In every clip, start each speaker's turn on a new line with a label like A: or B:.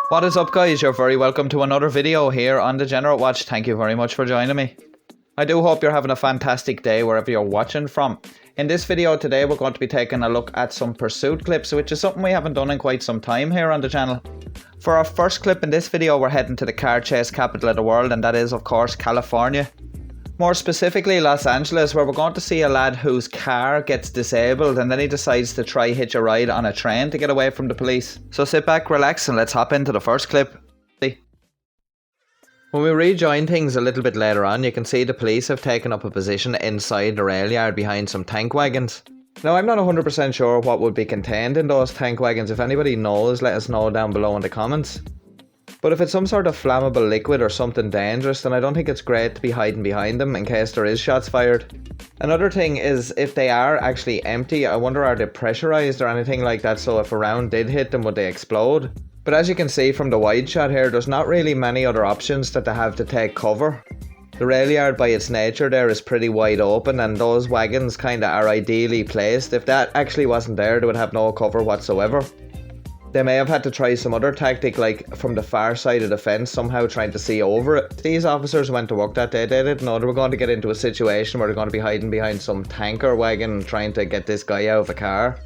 A: What is up, guys? You're very welcome to another video here on Degenerate Watch. Thank you very much for joining me. I do hope you're having a fantastic day wherever you're watching from. In this video today we're going to be taking a look at some pursuit clips, which is something we haven't done in quite some time here on the channel. For our first clip in this video we're heading to the car chase capital of the world, and that is of course California. More specifically Los Angeles, where we're going to see a lad whose car gets disabled and then he decides to try hitch a ride on a train to get away from the police. So sit back, relax, and let's hop into the first clip. When we rejoin things a little bit later on, you can see the police have taken up a position inside the rail yard behind some tank wagons. Now I'm not 100% sure what would be contained in those tank wagons. If anybody knows, let us know down below in the comments. But if it's some sort of flammable liquid or something dangerous, then I don't think it's great to be hiding behind them in case there is shots fired. Another thing is, if they are actually empty, I wonder are they pressurized or anything like that, so if a round did hit them would they explode? But as you can see from the wide shot here, there's not really many other options that they have to take cover. The rail yard by its nature there is pretty wide open, and those wagons kinda are ideally placed. If that actually wasn't there, they would have no cover whatsoever. They may have had to try some other tactic, like from the far side of the fence, somehow trying to see over it. These officers went to work that day, they didn't know they were going to get into a situation where they're going to be hiding behind some tanker wagon trying to get this guy out of a car.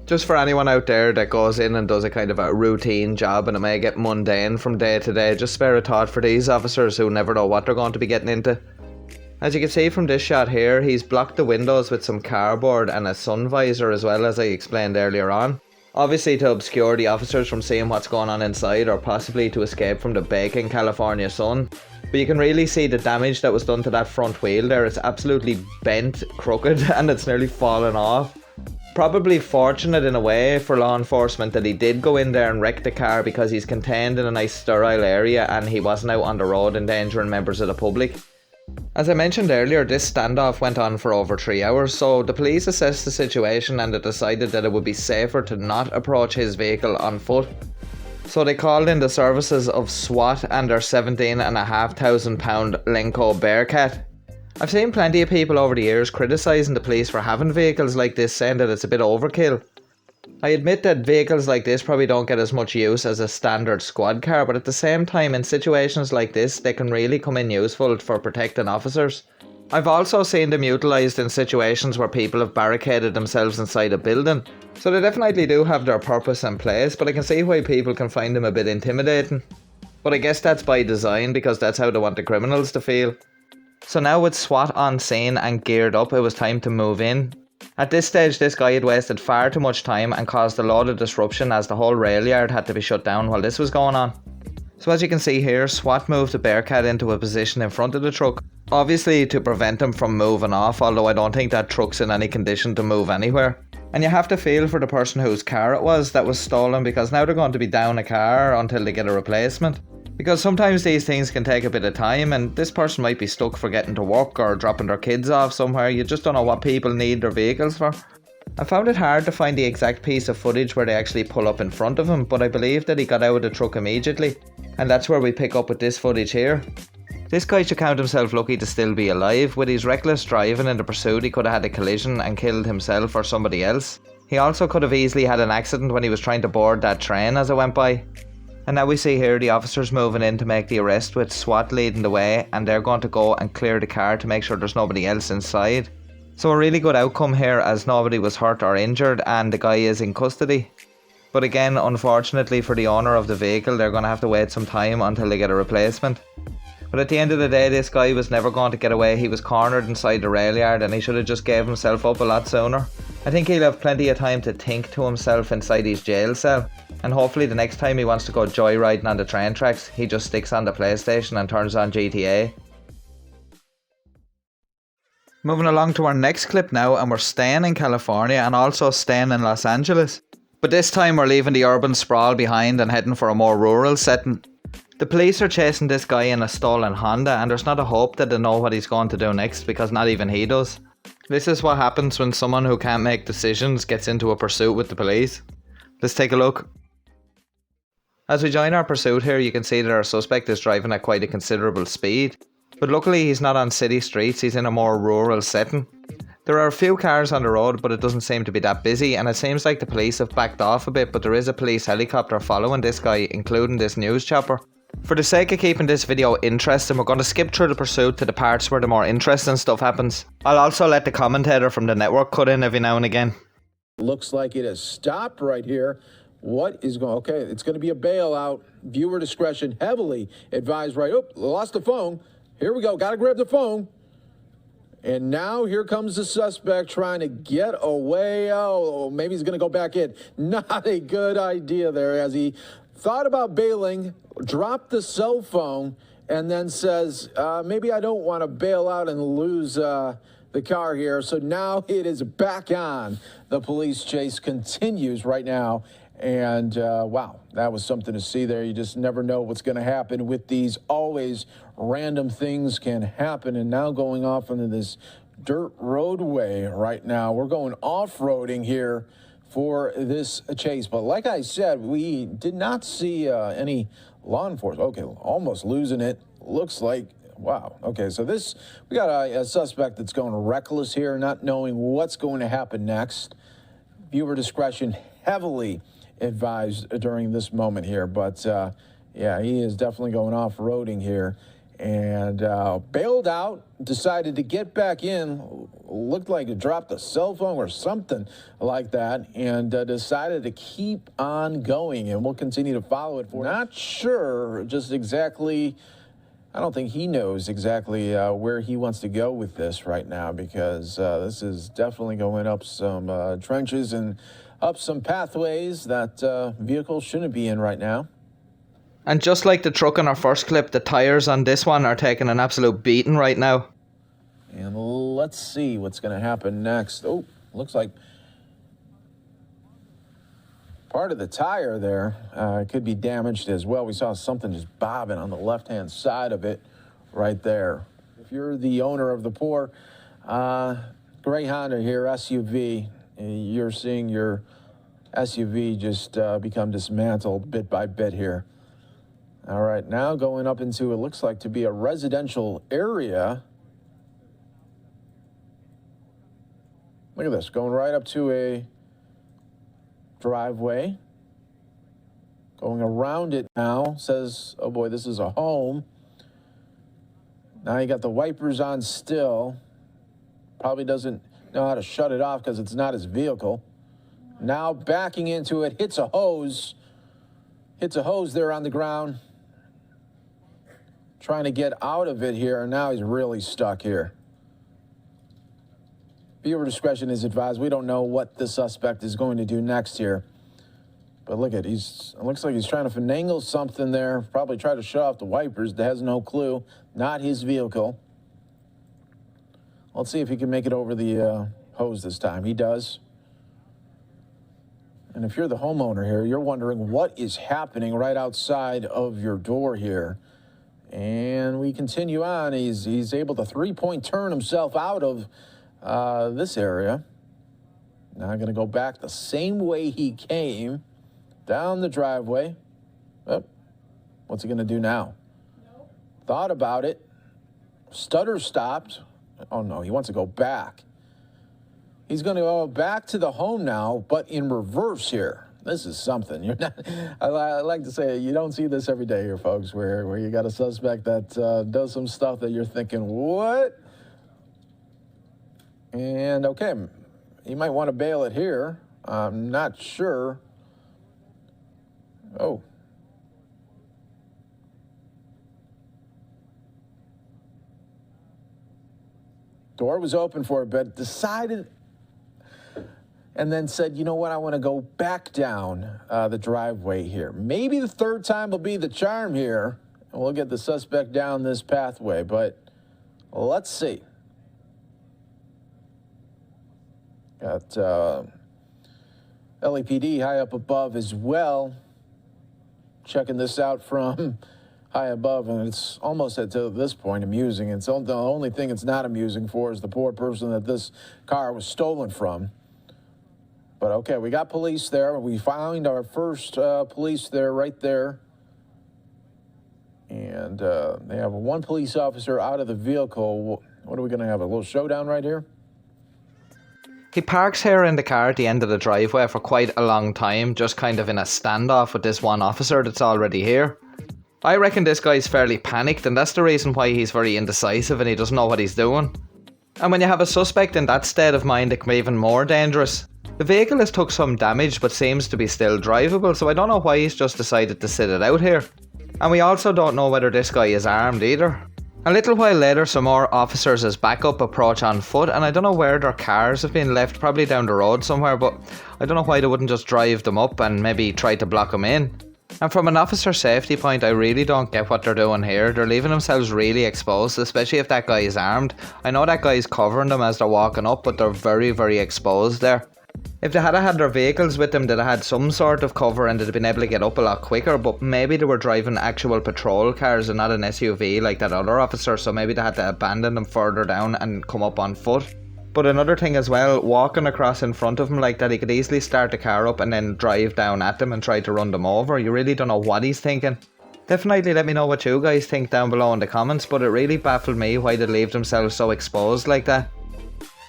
A: Just for anyone out there that goes in and does a kind of a routine job and it may get mundane from day to day, just spare a thought for these officers who never know what they're going to be getting into. As you can see from this shot here, he's blocked the windows with some cardboard and a sun visor as well, as I explained earlier on. Obviously to obscure the officers from seeing what's going on inside, or possibly to escape from the baking California sun. But you can really see the damage that was done to that front wheel there. It's absolutely bent, crooked, and it's nearly fallen off. Probably fortunate in a way for law enforcement that he did go in there and wreck the car, because he's contained in a nice sterile area and he wasn't out on the road endangering members of the public. As I mentioned earlier, this standoff went on for over 3 hours, so the police assessed the situation and they decided that it would be safer to not approach his vehicle on foot. So they called in the services of SWAT and their £17,500 Lenco BearCat. I've seen plenty of people over the years criticising the police for having vehicles like this, saying that it's a bit overkill. I admit that vehicles like this probably don't get as much use as a standard squad car, but at the same time, in situations like this, they can really come in useful for protecting officers. I've also seen them utilised in situations where people have barricaded themselves inside a building, so they definitely do have their purpose and place, but I can see why people can find them a bit intimidating. But I guess that's by design, because that's how they want the criminals to feel. So now with SWAT on scene and geared up, it was time to move in. At this stage, this guy had wasted far too much time and caused a lot of disruption, as the whole rail yard had to be shut down while this was going on. So as you can see here, SWAT moved the BearCat into a position in front of the truck, obviously to prevent him from moving off, although I don't think that truck's in any condition to move anywhere. And you have to feel for the person whose car it was that was stolen, because now they're going to be down a car until they get a replacement. Because sometimes these things can take a bit of time, and this person might be stuck for getting to work or dropping their kids off somewhere. You just don't know what people need their vehicles for. I found it hard to find the exact piece of footage where they actually pull up in front of him, but I believe that he got out of the truck immediately, and that's where we pick up with this footage here. This guy should count himself lucky to still be alive. With his reckless driving in the pursuit, he could have had a collision and killed himself or somebody else. He also could have easily had an accident when he was trying to board that train as it went by. And now we see here the officers moving in to make the arrest, with SWAT leading the way, and they're going to go and clear the car to make sure there's nobody else inside. So a really good outcome here, as nobody was hurt or injured and the guy is in custody. But again, unfortunately for the owner of the vehicle, they're going to have to wait some time until they get a replacement. But at the end of the day, this guy was never going to get away. He was cornered inside the rail yard and he should have just gave himself up a lot sooner. I think he'll have plenty of time to think to himself inside his jail cell, and hopefully the next time he wants to go joyriding on the train tracks, he just sticks on the PlayStation and turns on GTA. Moving along to our next clip now, and we're staying in California and also staying in Los Angeles. But this time we're leaving the urban sprawl behind and heading for a more rural setting. The police are chasing this guy in a stolen Honda, and there's not a hope that they know what he's going to do next, because not even he does. This is what happens when someone who can't make decisions gets into a pursuit with the police. Let's take a look. As we join our pursuit here, you can see that our suspect is driving at quite a considerable speed. But luckily he's not on city streets, he's in a more rural setting. There are a few cars on the road, but it doesn't seem to be that busy, and it seems like the police have backed off a bit, but there is a police helicopter following this guy, including this news chopper. For the sake of keeping this video interesting, we're going to skip through the pursuit to the parts where the more interesting stuff happens. I'll also let the commentator from the network cut in every now and again.
B: Looks like it has stopped right here. What is going? Okay, it's going to be a bailout. Viewer discretion heavily advised. Right. Oh, lost the phone. Here we go. Got to grab the phone. And now here comes the suspect trying to get away. Oh, maybe he's going to go back in. Not a good idea there, as he thought about bailing, dropped the cell phone, and then says, maybe I don't want to bail out and lose the car here. So now it is back on. The police chase continues right now. And wow, that was something to see there. You just never know what's going to happen with these. Always random things can happen. And now going off into this dirt roadway right now. We're going off-roading here for this chase. But like I said, we did not see any law enforcement. Okay, almost losing it. Looks like, wow. Okay, so we got a suspect that's going reckless here, not knowing what's going to happen next. Viewer discretion heavily advised during this moment here. But, yeah, he is definitely going off-roading here. And bailed out, decided to get back in, looked like it dropped a cell phone or something like that, and decided to keep on going. And we'll continue to follow it for not sure just exactly. I don't think he knows exactly where he wants to go with this right now, because this is definitely going up some trenches and up some pathways that vehicles shouldn't be in right now.
A: And just like the truck in our first clip, the tyres on this one are taking an absolute beating right now.
B: And let's see what's going to happen next. Oh, looks like part of the tire there could be damaged as well. We saw something just bobbing on the left-hand side of it right there. If you're the owner of the poor gray Honda here, SUV, you're seeing your SUV just become dismantled bit by bit here. All right, now going up into it looks like to be a residential area. Look at this, going right up to a driveway. Going around it now, says, oh boy, this is a home. Now you got the wipers on still. Probably doesn't know how to shut it off because it's not his vehicle. Now backing into it, hits a hose. Hits a hose there on the ground. Trying to get out of it here, and now he's really stuck here. Viewer discretion is advised. We don't know what the suspect is going to do next here. But look at, it looks like he's trying to finagle something there. Probably try to shut off the wipers. That has no clue. Not his vehicle. Let's see if he can make it over the hose this time. He does. And if you're the homeowner here, you're wondering what is happening right outside of your door here. And we continue on. He's able to three-point turn himself out of this area. Now going to go back the same way he came, down the driveway. Oh, what's he going to do now? No. Thought about it. Stutter stopped. Oh, no, he wants to go back. He's going to go back to the home now, but in reverse here. This is something. You're not, I like to say you don't see this every day here, folks, where you got a suspect that does some stuff that you're thinking, what? And, okay, you might want to bail it here. I'm not sure. Oh. Door was open for a bit, decided, and then said, you know what, I want to go back down the driveway here. Maybe the third time will be the charm here, and we'll get the suspect down this pathway, but let's see. Got LAPD high up above as well, checking this out from high above, and it's almost at this point amusing. It's the only thing it's not amusing for is the poor person that this car was stolen from. But okay, we got police there. We found our first police there, right there. And they have one police officer out of the vehicle. What are we going to have, a little showdown right here?
A: He parks here in the car at the end of the driveway for quite a long time, just kind of in a standoff with this one officer that's already here. I reckon this guy's fairly panicked, and that's the reason why he's very indecisive and he doesn't know what he's doing. And when you have a suspect in that state of mind, it can be even more dangerous. The vehicle has took some damage but seems to be still drivable, so I don't know why he's just decided to sit it out here. And we also don't know whether this guy is armed either. A little while later, some more officers as backup approach on foot, and I don't know where their cars have been left, probably down the road somewhere, but I don't know why they wouldn't just drive them up and maybe try to block them in. And from an officer safety point, I really don't get what they're doing here. They're leaving themselves really exposed, especially if that guy is armed. I know that guy's covering them as they're walking up, but they're very, very exposed there. If they had had their vehicles with them, they'd have had some sort of cover and they'd have been able to get up a lot quicker, but maybe they were driving actual patrol cars and not an SUV like that other officer, so maybe they had to abandon them further down and come up on foot. But another thing as well, walking across in front of him like that, he could easily start the car up and then drive down at them and try to run them over. You really don't know what he's thinking. Definitely let me know what you guys think down below in the comments, but it really baffled me why they leave themselves so exposed like that.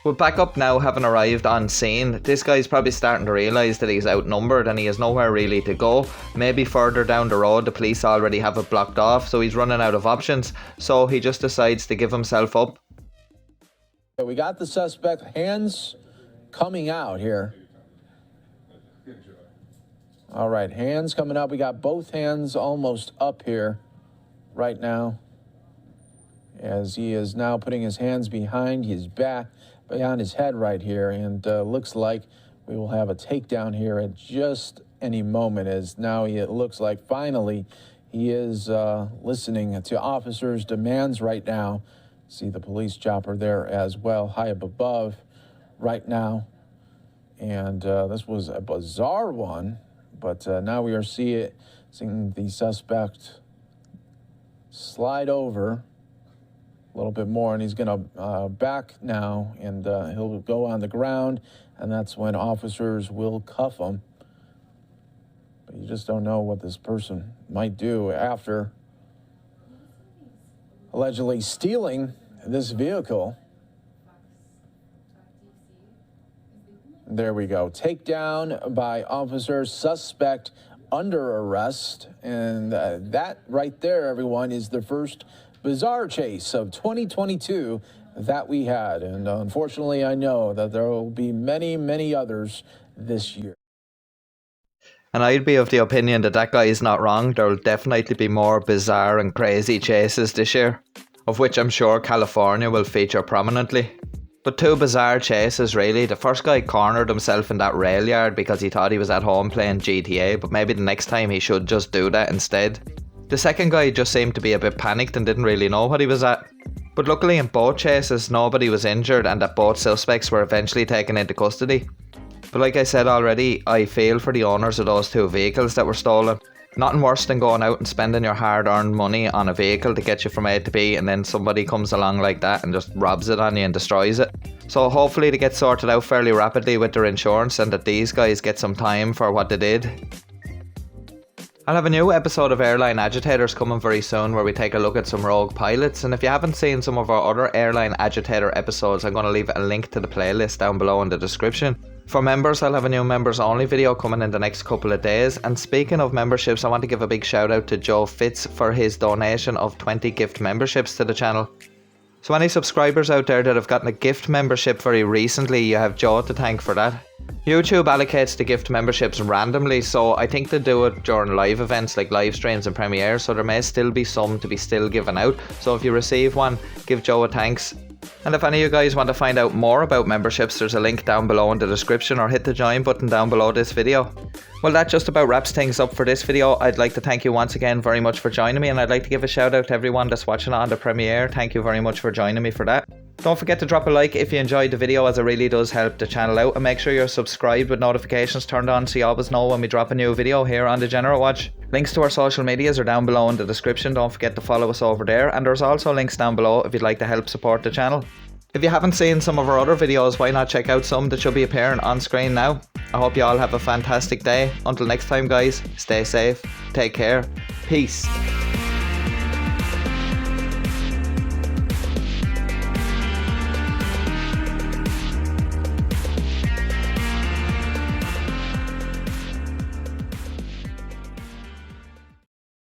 A: With backup now having arrived on scene, this guy's probably starting to realise that he's outnumbered and he has nowhere really to go. Maybe further down the road the police already have it blocked off, so he's running out of options, so he just decides to give himself up.
B: We got the suspect, hands coming out here. All right, hands coming up. We got both hands almost up here right now, as he is now putting his hands behind his back, behind his head right here, and looks like we will have a takedown here at just any moment, as now it looks like finally he is listening to officers' demands right now. See the police chopper there as well, high up above right now. And this was a bizarre one, but now we are seeing the suspect slide over a little bit more, and he's going to back now, and he'll go on the ground, and that's when officers will cuff him. But you just don't know what this person might do after allegedly stealing this vehicle. There we go. Takedown by officers, suspect under arrest, and that right there, everyone, is the first bizarre chase of 2022 that we had, and unfortunately I know that there will be many, many others this year.
A: And I'd be of the opinion that that guy is not wrong. There will definitely be more bizarre and crazy chases this year, of which I'm sure California will feature prominently. But two bizarre chases really. The first guy cornered himself in that rail yard because he thought he was at home playing GTA, but maybe the next time he should just do that instead. The second guy just seemed to be a bit panicked and didn't really know what he was at. But luckily in both chases nobody was injured and that both suspects were eventually taken into custody. But like I said already, I feel for the owners of those two vehicles that were stolen. Nothing worse than going out and spending your hard-earned money on a vehicle to get you from A to B, and then somebody comes along like that and just robs it on you and destroys it. So hopefully they get sorted out fairly rapidly with their insurance and that these guys get some time for what they did. I'll have a new episode of Airline Agitators coming very soon where we take a look at some rogue pilots, and if you haven't seen some of our other Airline Agitator episodes, I'm going to leave a link to the playlist down below in the description. For members, I'll have a new members only video coming in the next couple of days, and speaking of memberships, I want to give a big shout out to Joe Fitz for his donation of 20 gift memberships to the channel. So any subscribers out there that have gotten a gift membership very recently, you have Joe to thank for that. YouTube allocates the gift memberships randomly, so I think they do it during live events like live streams and premieres, so there may still be some to be still given out. So if you receive one, give Joe a thanks. And if any of you guys want to find out more about memberships, there's a link down below in the description, or hit the join button down below this video. Well, that just about wraps things up for this video. I'd like to thank you once again very much for joining me, and I'd like to give a shout out to everyone that's watching it on the premiere. Thank you very much for joining me for that. Don't forget to drop a like if you enjoyed the video, as it really does help the channel out, and make sure you're subscribed with notifications turned on so you always know when we drop a new video here on Degenerate Watch. Links to our social medias are down below in the description. Don't forget to follow us over there, and there's also links down below if you'd like to help support the channel. If you haven't seen some of our other videos, why not check out some that should be appearing on screen now. I hope you all have a fantastic day. Until next time guys, stay safe, take care, peace.